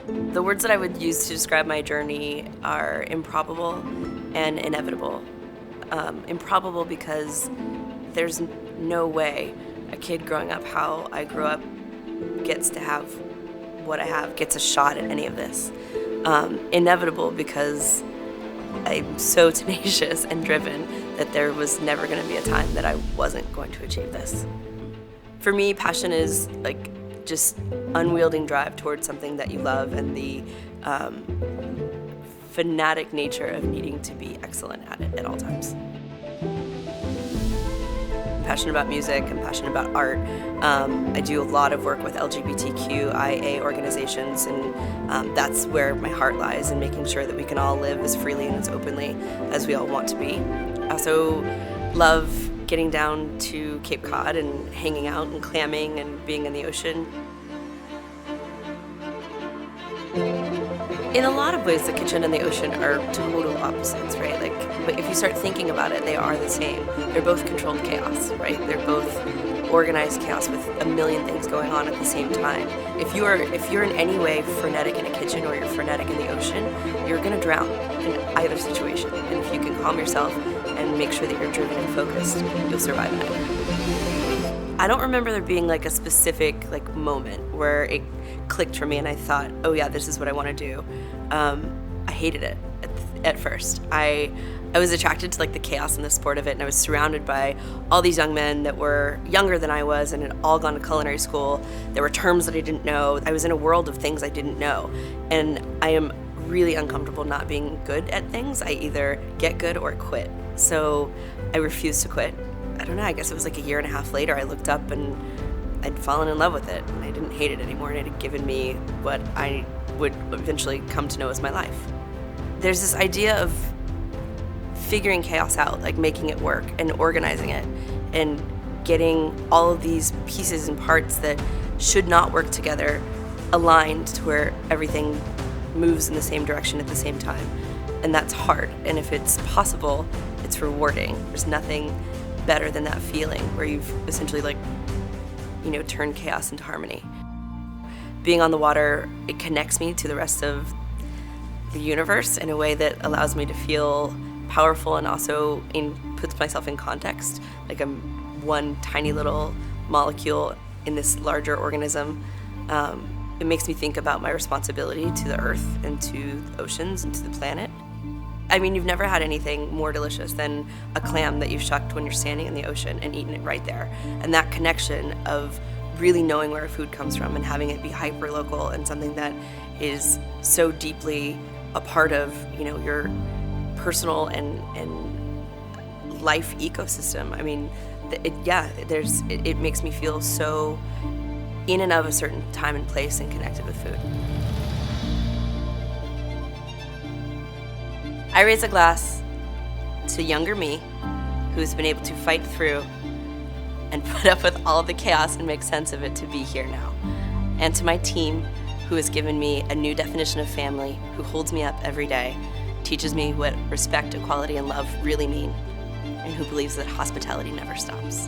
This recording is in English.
The words that I would use to describe my journey are improbable and inevitable. Improbable because there's no way a kid growing up how I grew up gets to have what I have, gets a shot at any of this. Inevitable because I'm so tenacious and driven that there was never going to be a time that I wasn't going to achieve this. For me, passion is like just unyielding drive towards something that you love and the fanatic nature of needing to be excellent at it at all times. I'm passionate about music, I'm passionate about art. I do a lot of work with LGBTQIA organizations, and that's where my heart lies, in making sure that we can all live as freely and as openly as we all want to be. I also love getting down to Cape Cod and hanging out and clamming and being in the ocean. In a lot of ways, the kitchen and the ocean are total opposites, right? But if you start thinking about it, they are the same. They're both controlled chaos, right? They're both organized chaos with a million things going on at the same time. If you're in any way frenetic in a kitchen or you're frenetic in the ocean, you're gonna drown in either situation. And if you can calm yourself and make sure that you're driven and focused, you'll survive that. I don't remember there being like a specific moment where it clicked for me and I thought, oh yeah, this is what I want to do. I hated it at first. I was attracted to the chaos and the sport of it, and I was surrounded by all these young men that were younger than I was and had all gone to culinary school. There were terms that I didn't know. I was in a world of things I didn't know, and I am really uncomfortable not being good at things. I either get good or quit. So I refused to quit. I don't know, I guess it was like a year and a half later, I looked up and I'd fallen in love with it, and I didn't hate it anymore, and it had given me what I would eventually come to know as my life. There's this idea of figuring chaos out, like making it work and organizing it and getting all of these pieces and parts that should not work together aligned to where everything moves in the same direction at the same time. And that's hard, and if it's possible, it's rewarding. There's nothing better than that feeling where you've essentially turned chaos into harmony. Being on the water, it connects me to the rest of the universe in a way that allows me to feel powerful and also puts myself in context. Like I'm one tiny little molecule in this larger organism. It makes me think about my responsibility to the earth and to the oceans and to the planet. I mean, you've never had anything more delicious than a clam that you've shucked when you're standing in the ocean and eating it right there. And that connection of really knowing where food comes from and having it be hyper local and something that is so deeply a part of your personal and life ecosystem. I mean, it makes me feel so in and of a certain time and place and connected with food. I raise a glass to younger me, who's been able to fight through and put up with all the chaos and make sense of it to be here now. And to my team, who has given me a new definition of family, who holds me up every day, teaches me what respect, equality, and love really mean, and who believes that hospitality never stops.